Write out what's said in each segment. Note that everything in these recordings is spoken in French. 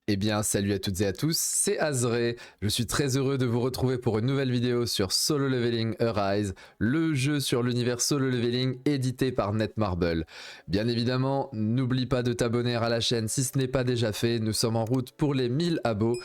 Eh bien, salut à toutes et à tous, c'est Azré. Je suis très heureux de vous retrouver pour une nouvelle vidéo sur Solo Leveling Arise, le jeu sur l'univers Solo Leveling édité par Netmarble. Bien évidemment, n'oublie pas de t'abonner à la chaîne si ce n'est pas déjà fait, nous sommes en route pour les 1000 abos.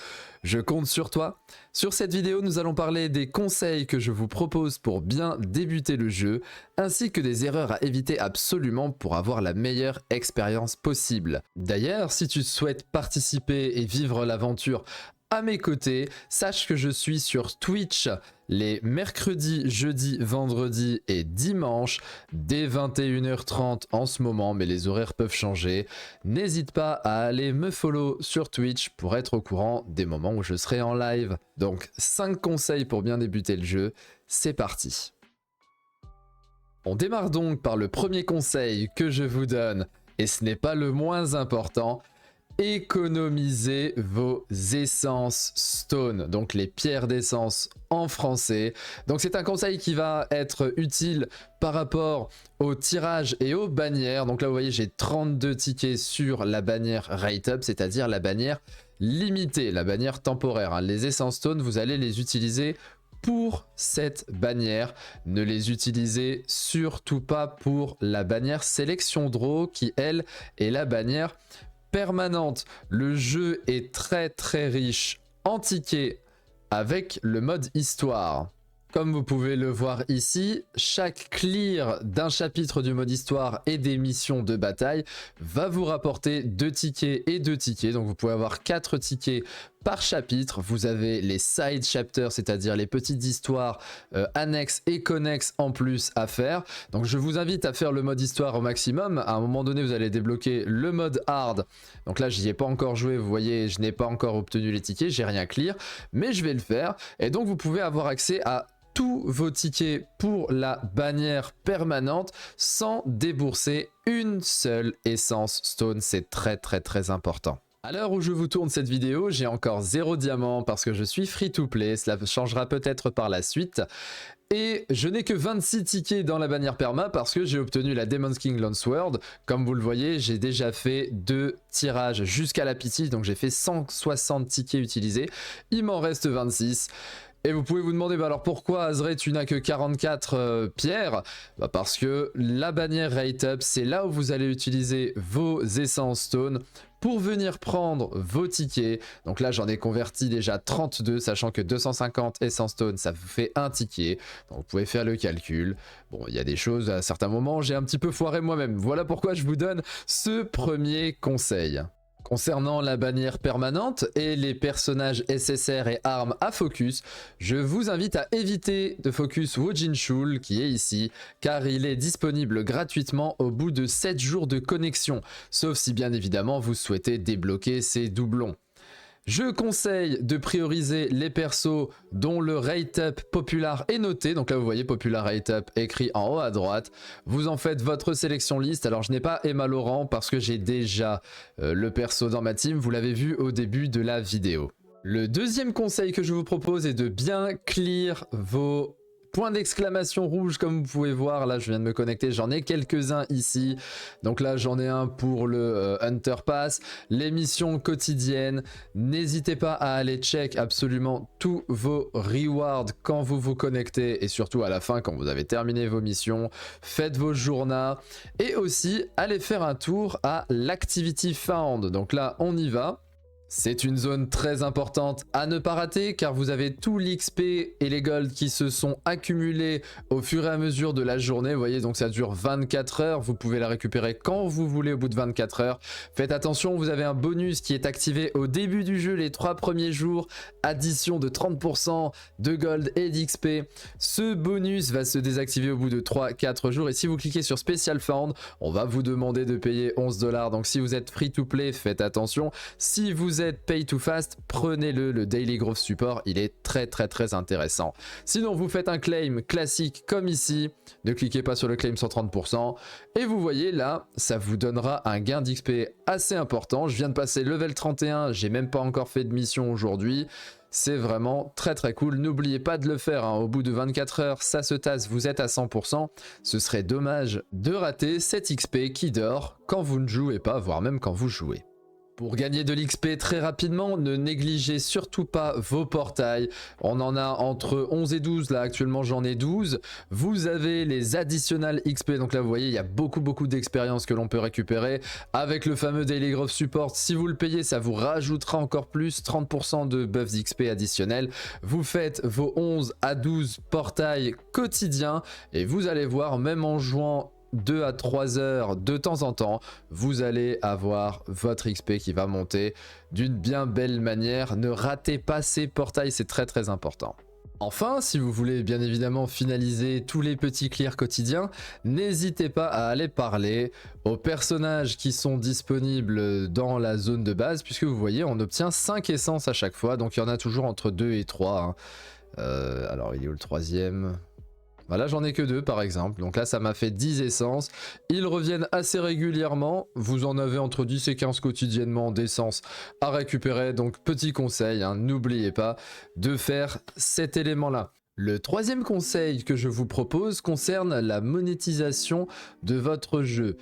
Je compte sur toi. Sur cette vidéo, nous allons parler des conseils que je vous propose pour bien débuter le jeu, ainsi que des erreurs à éviter absolument pour avoir la meilleure expérience possible. D'ailleurs, si tu souhaites participer et vivre l'aventure à mes côtés, sache que je suis sur Twitch les mercredis, jeudis, vendredis et dimanches dès 21h30 en ce moment, mais les horaires peuvent changer. N'hésite pas à aller me follow sur Twitch pour être au courant des moments où je serai en live. Donc 5 conseils pour bien débuter le jeu, c'est parti. On démarre donc par le premier conseil que je vous donne, et ce n'est pas le moins important. Économisez vos essences stone, donc les pierres d'essence en français. Donc c'est un conseil qui va être utile par rapport au tirage et aux bannières. Donc là vous voyez j'ai 32 tickets sur la bannière Rate Up, c'est-à-dire la bannière limitée, la bannière temporaire, hein. Les essences stone, vous allez les utiliser pour cette bannière. Ne les utilisez surtout pas pour la bannière sélection draw qui elle est la bannière permanente. Le jeu est très riche en tickets avec le mode histoire. Comme vous pouvez le voir ici, chaque clear d'un chapitre du mode histoire et des missions de bataille va vous rapporter 2 tickets et 2 tickets. Donc vous pouvez avoir 4 tickets par chapitre. Vous avez les side chapters, c'est-à-dire les petites histoires annexes et connexes en plus à faire. Donc je vous invite à faire le mode histoire au maximum. À un moment donné, vous allez débloquer le mode hard. Donc là, j'y ai pas encore joué. Vous voyez, je n'ai pas encore obtenu les tickets. J'ai rien clear, mais je vais le faire. Et donc, vous pouvez avoir accès à tous vos tickets pour la bannière permanente sans débourser une seule essence stone. C'est très important. À l'heure où je vous tourne cette vidéo, j'ai encore 0 diamant parce que je suis free to play. Cela changera peut-être par la suite. Et je n'ai que 26 tickets dans la bannière perma parce que j'ai obtenu la Demon's King Longsword. Comme vous le voyez, j'ai déjà fait 2 tirages jusqu'à la pitié, donc j'ai fait 160 tickets utilisés. Il m'en reste 26. Et vous pouvez vous demander, bah alors pourquoi Azré tu n'as que 44 pierres? Bah parce que la bannière Rate Up, c'est là où vous allez utiliser vos essences stone pour venir prendre vos tickets. Donc là j'en ai converti déjà 32, sachant que 250 essences stone ça vous fait un ticket. Donc vous pouvez faire le calcul. Bon, il y a des choses à certains moments j'ai un petit peu foiré moi-même. Voilà pourquoi je vous donne ce premier conseil. Concernant la bannière permanente et les personnages SSR et armes à focus, je vous invite à éviter de focus Wojin-Shul qui est ici, car il est disponible gratuitement au bout de 7 jours de connexion, sauf si bien évidemment vous souhaitez débloquer ces doublons. Je conseille de prioriser les persos dont le rate up popular est noté. Donc là vous voyez popular rate up écrit en haut à droite. Vous en faites votre sélection liste. Alors je n'ai pas Emma Laurent parce que j'ai déjà le perso dans ma team. Vous l'avez vu au début de la vidéo. Le deuxième conseil que je vous propose est de bien clear vos points d'exclamation rouge comme vous pouvez voir. Là je viens de me connecter, j'en ai quelques-uns ici. Donc là j'en ai un pour le Hunter Pass, les missions quotidiennes. N'hésitez pas à aller check absolument tous vos rewards quand vous vous connectez et surtout à la fin quand vous avez terminé vos missions. Faites vos journaux et aussi allez faire un tour à l'Activity Found. Donc là on y va. C'est une zone très importante à ne pas rater car vous avez tout l'XP et les golds qui se sont accumulés au fur et à mesure de la journée. Vous voyez donc ça dure 24 heures, vous pouvez la récupérer quand vous voulez au bout de 24 heures. Faites attention, vous avez un bonus qui est activé au début du jeu les 3 premiers jours, addition de 30% de gold et d'XP. Ce bonus va se désactiver au bout de 3-4 jours et si vous cliquez sur Special Found, on va vous demander de payer 11 $. Donc si vous êtes free to play, faites attention. Si vous êtes pay to fast, prenez-le, le Daily Growth Support, il est très intéressant. Sinon, vous faites un claim classique comme ici, ne cliquez pas sur le claim 130%, et vous voyez là, ça vous donnera un gain d'XP assez important. Je viens de passer level 31, j'ai même pas encore fait de mission aujourd'hui. C'est vraiment très cool. N'oubliez pas de le faire, hein. Au bout de 24 heures, ça se tasse, vous êtes à 100%. Ce serait dommage de rater cet XP qui dort quand vous ne jouez pas, voire même quand vous jouez. Pour gagner de l'XP très rapidement, ne négligez surtout pas vos portails. On en a entre 11 et 12, là actuellement j'en ai 12. Vous avez les additional XP, donc là vous voyez il y a beaucoup d'expérience que l'on peut récupérer. Avec le fameux Daily Growth Support, si vous le payez, ça vous rajoutera encore plus 30% de buffs XP additionnels. Vous faites vos 11 à 12 portails quotidiens et vous allez voir, même en jouant 2 à 3 heures de temps en temps, vous allez avoir votre XP qui va monter d'une bien belle manière. Ne ratez pas ces portails, c'est très important. Enfin, si vous voulez bien évidemment finaliser tous les petits clears quotidiens, n'hésitez pas à aller parler aux personnages qui sont disponibles dans la zone de base, puisque vous voyez, on obtient 5 essences à chaque fois, donc il y en a toujours entre 2 et 3. Hein. Alors, il est où le troisième ? Voilà, j'en ai que 2 par exemple, donc là ça m'a fait 10 essences. Ils reviennent assez régulièrement, vous en avez entre 10 et 15 quotidiennement d'essences à récupérer, donc petit conseil, hein, n'oubliez pas de faire cet élément là. Le troisième conseil que je vous propose concerne la monétisation de votre jeu.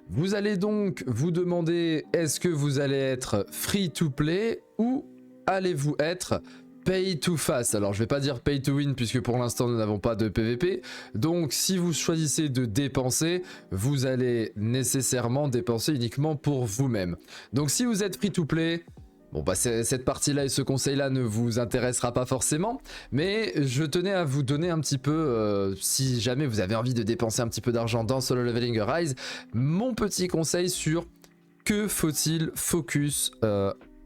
Vous allez donc vous demander, est-ce que vous allez être free to play ou allez-vous être pay to fast? Alors je vais pas dire pay to win puisque pour l'instant nous n'avons pas de PVP. Donc si vous choisissez de dépenser, vous allez nécessairement dépenser uniquement pour vous-même. Donc si vous êtes free to play, bon bah cette partie-là et ce conseil-là ne vous intéressera pas forcément, mais je tenais à vous donner un petit peu, si jamais vous avez envie de dépenser un petit peu d'argent dans Solo Leveling Arise, mon petit conseil sur que faut-il focus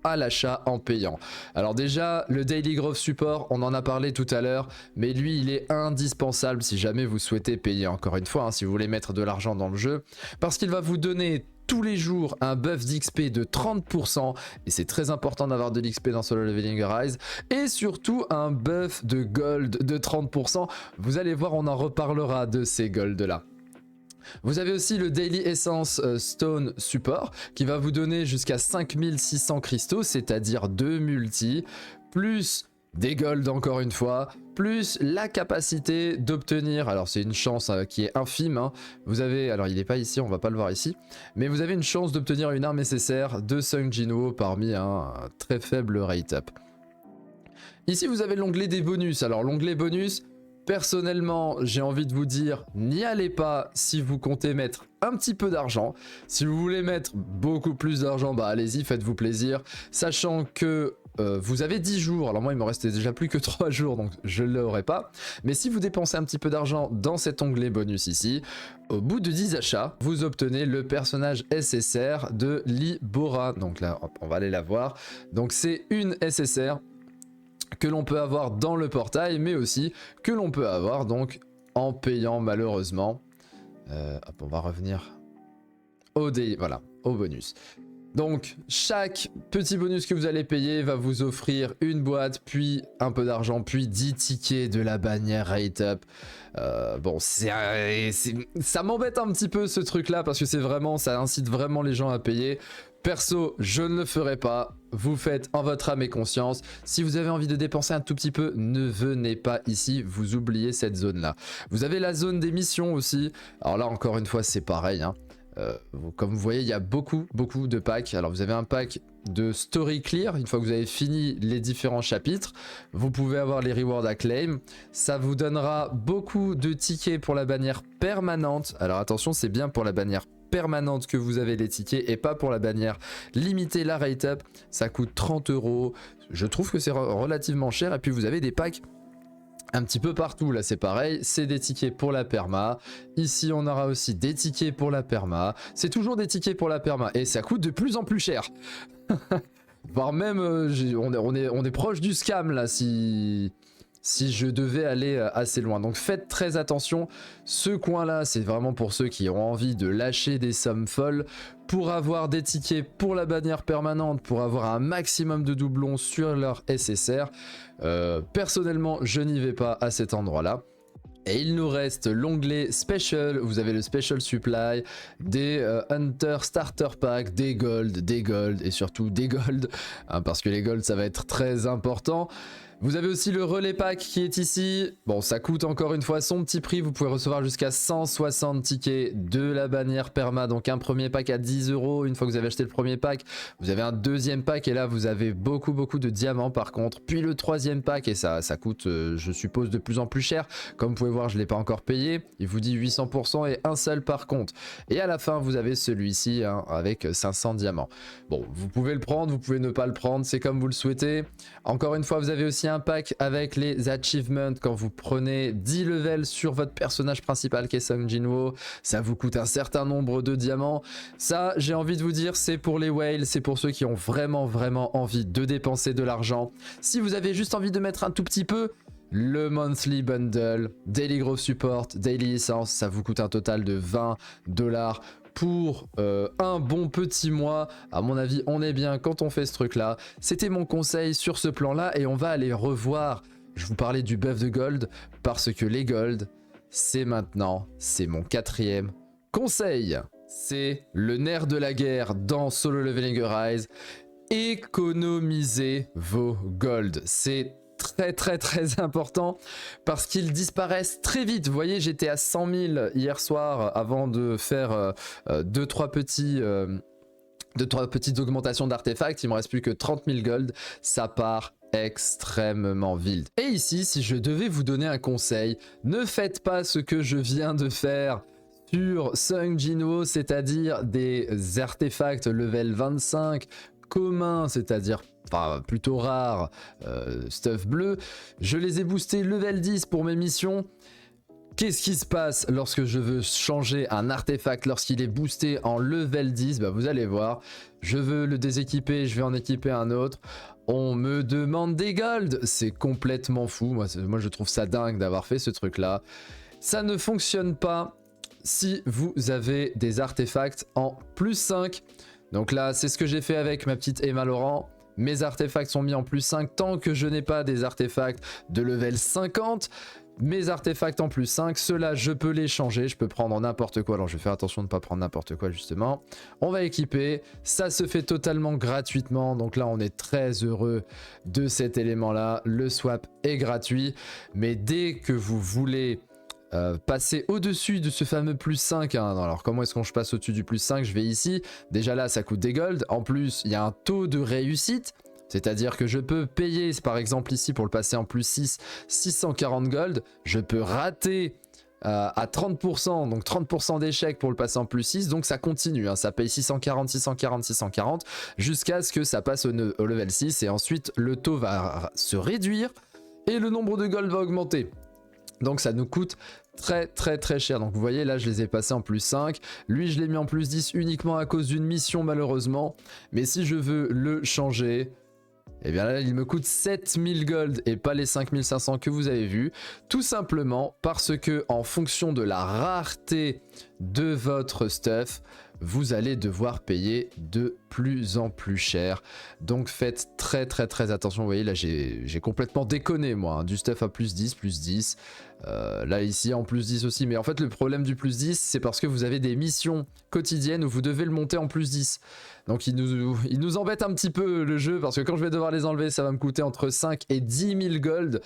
à l'achat en payant. Alors déjà, le Daily Growth Support, on en a parlé tout à l'heure, mais lui, il est indispensable si jamais vous souhaitez payer, encore une fois, hein, si vous voulez mettre de l'argent dans le jeu, parce qu'il va vous donner tous les jours un buff d'XP de 30%, et c'est très important d'avoir de l'XP dans Solo Leveling Arise, et surtout un buff de gold de 30%. Vous allez voir, on en reparlera de ces golds là. Vous avez aussi le Daily Essence Stone Support qui va vous donner jusqu'à 5600 cristaux, c'est-à-dire 2 multi, plus des golds encore une fois, plus la capacité d'obtenir, alors c'est une chance qui est infime, hein. Vous avez, alors il n'est pas ici, on va pas le voir ici, mais vous avez une chance d'obtenir une arme SSR de Sung Jinwoo parmi un très faible rate up. Ici vous avez l'onglet des bonus, alors l'onglet bonus, personnellement, j'ai envie de vous dire, n'y allez pas si vous comptez mettre un petit peu d'argent. Si vous voulez mettre beaucoup plus d'argent, bah allez-y, faites-vous plaisir. Sachant que vous avez 10 jours, alors moi il me restait déjà plus que 3 jours, donc je ne l'aurai pas. Mais si vous dépensez un petit peu d'argent dans cet onglet bonus ici, au bout de 10 achats, vous obtenez le personnage SSR de Lee Bora. Donc là, hop, on va aller la voir. Donc c'est une SSR que l'on peut avoir dans le portail, mais aussi que l'on peut avoir donc en payant malheureusement. Hop, on va revenir au voilà, au bonus. Donc chaque petit bonus que vous allez payer va vous offrir une boîte, puis un peu d'argent, puis 10 tickets de la bannière Rate Up. Bon, ça m'embête un petit peu ce truc là parce que c'est vraiment, ça incite vraiment les gens à payer. Perso, je ne le ferai pas. Vous faites en votre âme et conscience. Si vous avez envie de dépenser un tout petit peu, ne venez pas ici. Vous oubliez cette zone-là. Vous avez la zone des missions aussi. Alors là, encore une fois, c'est pareil, hein. Comme vous voyez, il y a beaucoup de packs. Alors vous avez un pack de story clear. Une fois que vous avez fini les différents chapitres, vous pouvez avoir les rewards à claim. Ça vous donnera beaucoup de tickets pour la bannière permanente. Alors attention, c'est bien pour la bannière permanente que vous avez les tickets et pas pour la bannière limitée, la rate up. Ça coûte 30 €. Je trouve que c'est relativement cher. Et puis vous avez des packs un petit peu partout, là c'est pareil, c'est des tickets pour la perma. Ici on aura aussi des tickets pour la perma. C'est toujours des tickets pour la perma et ça coûte de plus en plus cher. Voire même on est proche du scam là si je devais aller assez loin. Donc faites très attention. Ce coin là c'est vraiment pour ceux qui ont envie de lâcher des sommes folles pour avoir des tickets pour la bannière permanente, pour avoir un maximum de doublons sur leur SSR. Personnellement je n'y vais pas à cet endroit là. Et il nous reste l'onglet Special, vous avez le Special Supply, des Hunter Starter Pack, des Gold et surtout des Gold, hein, parce que les Gold ça va être très important. Vous avez aussi le relais pack qui est ici. Bon, ça coûte encore une fois son petit prix. Vous pouvez recevoir jusqu'à 160 tickets de la bannière perma. Donc un premier pack à 10 €. Une fois que vous avez acheté le premier pack, vous avez un deuxième pack et là vous avez beaucoup de diamants par contre. Puis le troisième pack et ça coûte je suppose de plus en plus cher. Comme vous pouvez voir, je ne l'ai pas encore payé. Il vous dit 800% et un seul par contre. Et à la fin vous avez celui-ci hein, avec 500 diamants. Bon, vous pouvez le prendre, vous pouvez ne pas le prendre, c'est comme vous le souhaitez. Encore une fois, vous avez aussi un pack avec les achievements. Quand vous prenez 10 levels sur votre personnage principal qui est Sung Jinwoo, ça vous coûte un certain nombre de diamants. Ça, j'ai envie de vous dire, c'est pour les whales, c'est pour ceux qui ont vraiment envie de dépenser de l'argent. Si vous avez juste envie de mettre un tout petit peu, le monthly bundle, daily growth support, daily licence, ça vous coûte un total de 20 $ pour un bon petit mois. À mon avis, on est bien quand on fait ce truc là. C'était mon conseil sur ce plan là et on va aller revoir. Je vous parlais du buff de gold parce que les gold, c'est maintenant, c'est mon 4e conseil. C'est le nerf de la guerre dans Solo Leveling Arise. Économisez vos gold. C'est très important parce qu'ils disparaissent très vite. Vous voyez, j'étais à 100 000 hier soir avant de faire 2-3 petites augmentations d'artefacts. Il me reste plus que 30 000 gold. Ça part extrêmement vite. Et ici, si je devais vous donner un conseil, ne faites pas ce que je viens de faire sur Sung Jinwoo, c'est-à-dire des artefacts level 25 communs, c'est-à-dire enfin plutôt rares, stuff bleu. Je les ai boostés level 10 pour mes missions. Qu'est-ce qui se passe lorsque je veux changer un artefact lorsqu'il est boosté en level 10? Bah, vous allez voir, je veux le déséquiper, je vais en équiper un autre. On me demande des gold, c'est complètement fou. Moi je trouve ça dingue d'avoir fait ce truc là. Ça ne fonctionne pas si vous avez des artefacts en plus 5. Donc là, c'est ce que j'ai fait avec ma petite Emma Laurent. Mes artefacts sont mis en plus 5 tant que je n'ai pas des artefacts de level 50. Mes artefacts en plus 5, ceux-là, je peux les changer. Je peux prendre n'importe quoi. Alors, je vais faire attention de ne pas prendre n'importe quoi, justement. On va équiper. Ça se fait totalement gratuitement. Donc là, on est très heureux de cet élément-là. Le swap est gratuit. Mais dès que vous voulez passer au-dessus de ce fameux plus 5, hein. Alors comment est-ce qu'on je passe au-dessus du plus 5? Je vais ici, déjà là ça coûte des gold, en plus il y a un taux de réussite, c'est-à-dire que je peux payer par exemple ici pour le passer en plus 6, 640 gold, je peux rater à 30%, donc 30% d'échec pour le passer en plus 6, donc ça continue, hein. Ça paye 640, 640, 640, jusqu'à ce que ça passe au level 6, et ensuite le taux va se réduire, et le nombre de gold va augmenter. Donc ça nous coûte très cher. Donc vous voyez là je les ai passés en plus 5. Lui je l'ai mis en plus 10 uniquement à cause d'une mission malheureusement. Mais si je veux le changer, et bien là il me coûte 7000 gold et pas les 5500 que vous avez vu. Tout simplement parce que en fonction de la rareté de votre stuff, vous allez devoir payer de plus en plus cher. Donc faites très attention. Vous voyez là j'ai complètement déconné moi, hein. Du stuff à plus 10. Là ici en plus 10 aussi. Mais en fait le problème du plus 10 c'est parce que vous avez des missions quotidiennes où vous devez le monter en plus 10. Donc il nous embête un petit peu le jeu parce que quand je vais devoir les enlever ça va me coûter entre 5 et 10 000 gold.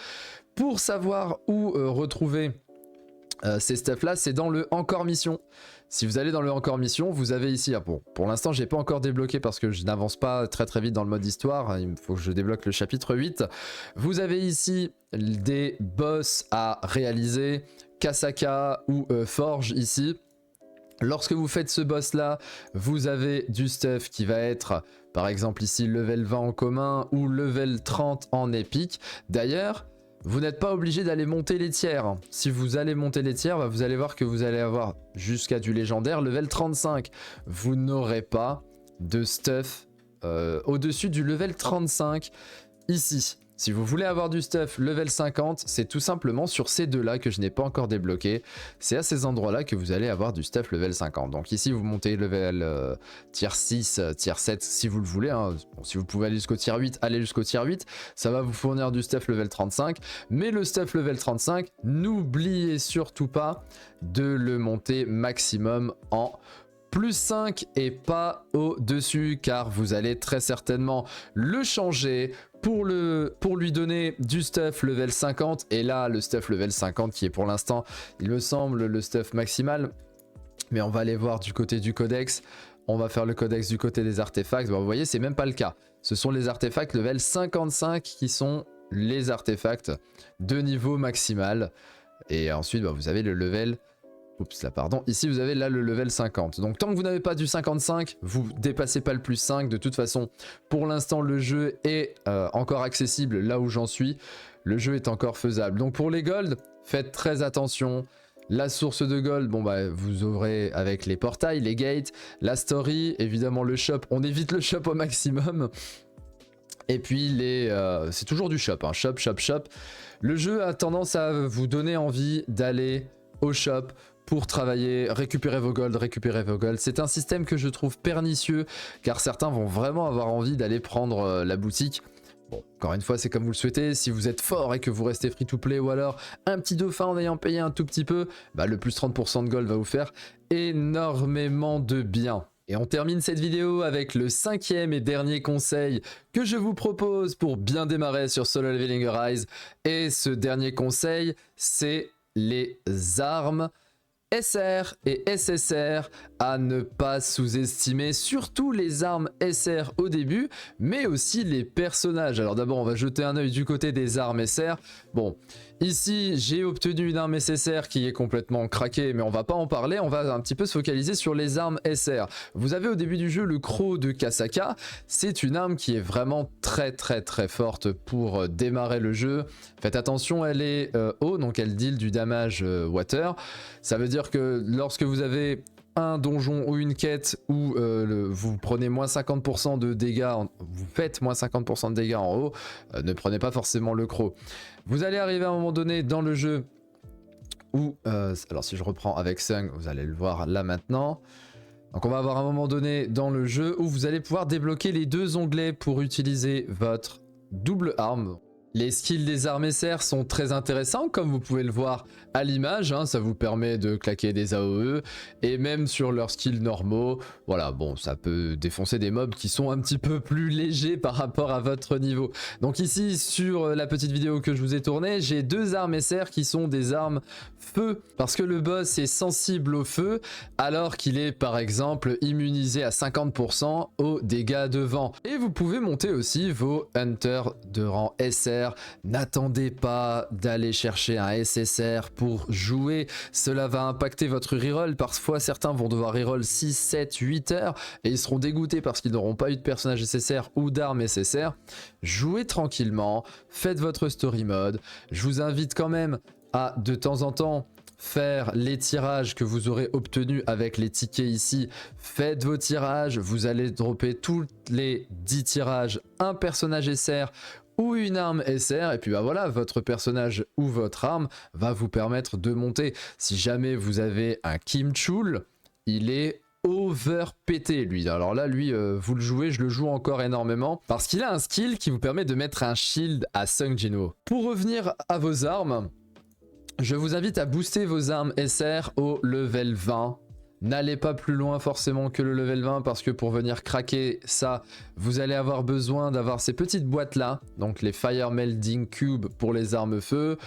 Pour savoir où retrouver ces stuff là, c'est dans le encore mission. Si vous allez dans le encore mission, vous avez ici, bon, pour l'instant j'ai pas encore débloqué parce que je n'avance pas très vite dans le mode histoire, il faut que je débloque le chapitre 8. Vous avez ici des boss à réaliser, Kasaka ou Forge ici. Lorsque vous faites ce boss là, vous avez du stuff qui va être par exemple ici level 20 en commun ou level 30 en épique. D'ailleurs, vous n'êtes pas obligé d'aller monter les tiers. Si vous allez monter les tiers, bah vous allez voir que vous allez avoir jusqu'à du légendaire level 35. Vous n'aurez pas de stuff au-dessus du level 35 ici. Si vous voulez avoir du stuff level 50, c'est tout simplement sur ces deux-là que je n'ai pas encore débloqué. C'est à ces endroits-là que vous allez avoir du stuff level 50. Donc ici, vous montez level tier 6, tier 7 si vous le voulez, hein. Bon, si vous pouvez aller jusqu'au tier 8, allez jusqu'au tier 8. Ça va vous fournir du stuff level 35. Mais le stuff level 35, n'oubliez surtout pas de le monter maximum en plus 5 et pas au-dessus, car vous allez très certainement le changer pour lui donner du stuff level 50. Et là, le stuff level 50 qui est pour l'instant, il me semble, le stuff maximal. Mais on va aller voir du côté du codex. On va faire le codex du côté des artefacts. Bon, vous voyez, c'est même pas le cas. Ce sont les artefacts level 55 qui sont les artefacts de niveau maximal. Et ensuite, vous avez le level... Oups, là, pardon. Ici, vous avez là le level 50. Donc, tant que vous n'avez pas du 55, vous dépassez pas le plus 5. De toute façon, pour l'instant, le jeu est encore accessible là où j'en suis. Le jeu est encore faisable. Donc, pour les golds, faites très attention. La source de gold, vous aurez avec les portails, les gates, la story, évidemment le shop. On évite le shop au maximum. Et puis c'est toujours du shop, hein. Shop, shop, shop. Le jeu a tendance à vous donner envie d'aller au shop pour travailler, récupérer vos golds, récupérer vos golds. C'est un système que je trouve pernicieux, car certains vont vraiment avoir envie d'aller prendre la boutique. Bon, encore une fois, c'est comme vous le souhaitez. Si vous êtes fort et que vous restez free to play ou alors un petit dauphin en ayant payé un tout petit peu, le plus 30% de gold va vous faire énormément de bien. Et on termine cette vidéo avec le 5e et dernier conseil que je vous propose pour bien démarrer sur Solo Leveling Arise. Et ce dernier conseil, c'est les armes SR et SSR à ne pas sous-estimer, surtout les armes SR au début, mais aussi les personnages. Alors d'abord, on va jeter un œil du côté des armes SR. Bon, ici, j'ai obtenu une arme SSR qui est complètement craquée, mais on va pas en parler, on va un petit peu se focaliser sur les armes SR. Vous avez au début du jeu le croc de Kasaka, c'est une arme qui est vraiment très forte pour démarrer le jeu. Faites attention, elle est haut, donc elle deal du damage water. Ça veut dire que lorsque vous avez un donjon ou une quête où vous prenez moins 50% de dégâts, vous faites moins 50% de dégâts en haut, ne prenez pas forcément le croc. Vous allez arriver à un moment donné dans le jeu où, alors si je reprends avec Sung, vous allez le voir là maintenant. Donc on va avoir un moment donné dans le jeu où vous allez pouvoir débloquer les deux onglets pour utiliser votre double arme. Les skills des armes SR sont très intéressants, comme vous pouvez le voir à l'image, hein, ça vous permet de claquer des AOE, et même sur leurs skills normaux, voilà, bon, ça peut défoncer des mobs qui sont un petit peu plus légers par rapport à votre niveau. Donc ici, sur la petite vidéo que je vous ai tournée, j'ai deux armes SR qui sont des armes feu, parce que le boss est sensible au feu, alors qu'il est par exemple immunisé à 50% aux dégâts de vent. Et vous pouvez monter aussi vos hunters de rang SR. N'attendez pas d'aller chercher un SSR pour jouer, cela va impacter votre reroll. Parfois certains vont devoir reroll 6, 7, 8 heures et ils seront dégoûtés parce qu'ils n'auront pas eu de personnage SSR ou d'armes SSR. Jouez tranquillement, faites votre story mode. Je vous invite quand même à de temps en temps faire les tirages que vous aurez obtenus avec les tickets ici. Faites vos tirages, vous allez dropper tous les 10 tirages un personnage SR ou une arme SR, et puis voilà, votre personnage ou votre arme va vous permettre de monter. Si jamais vous avez un Kim Chul, il est over pété lui. Alors là, lui, vous le jouez, je le joue encore énormément, parce qu'il a un skill qui vous permet de mettre un shield à Sung Jinwoo. Pour revenir à vos armes, je vous invite à booster vos armes SR au level 20. N'allez pas plus loin forcément que le level 20 parce que pour venir craquer ça, vous allez avoir besoin d'avoir ces petites boîtes là. Donc les Fire Melding Cube pour les armes feu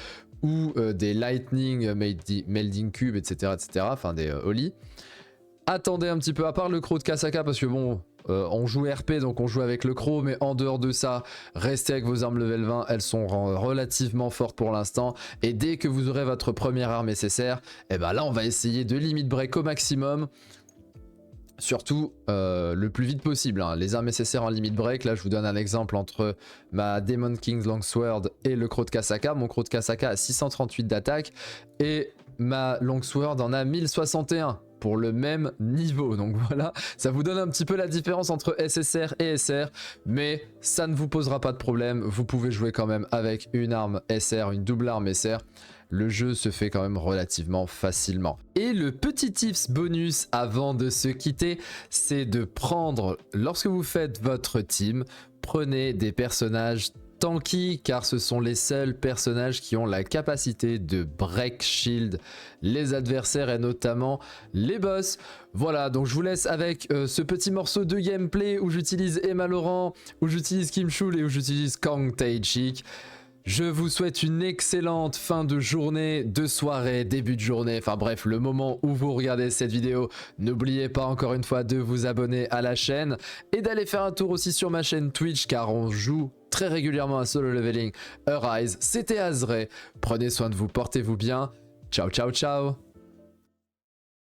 ou des Lightning Melding Cube, etc. Enfin des Holy. Attendez un petit peu, à part le croc de Kasaka parce que bon... on joue RP donc on joue avec le croc, mais en dehors de ça, restez avec vos armes level 20, elles sont relativement fortes pour l'instant, et dès que vous aurez votre première arme SSR, et ben là on va essayer de limit break au maximum, surtout le plus vite possible, hein. Les armes SSR en limit break, là je vous donne un exemple entre ma Demon King's Longsword et le croc de Kasaka. Mon croc de Kasaka a 638 d'attaque et ma Longsword en a 1061 pour le même niveau. Donc voilà, ça vous donne un petit peu la différence entre SSR et SR, mais ça ne vous posera pas de problème. Vous pouvez jouer quand même avec une arme SR, une double arme SR. Le jeu se fait quand même relativement facilement. Et le petit tips bonus avant de se quitter, c'est de prendre, lorsque vous faites votre team, prenez des personnages tanky car ce sont les seuls personnages qui ont la capacité de break shield les adversaires et notamment les boss. Voilà, donc je vous laisse avec ce petit morceau de gameplay où j'utilise Emma Laurent, où j'utilise Kim Chul et où j'utilise Kang Tae-Chik. Je vous souhaite une excellente fin de journée, de soirée, début de journée, enfin bref, le moment où vous regardez cette vidéo. N'oubliez pas encore une fois de vous abonner à la chaîne et d'aller faire un tour aussi sur ma chaîne Twitch car on joue très régulièrement à Solo Leveling Arise. C'était Azré, prenez soin de vous, portez-vous bien, ciao ciao ciao.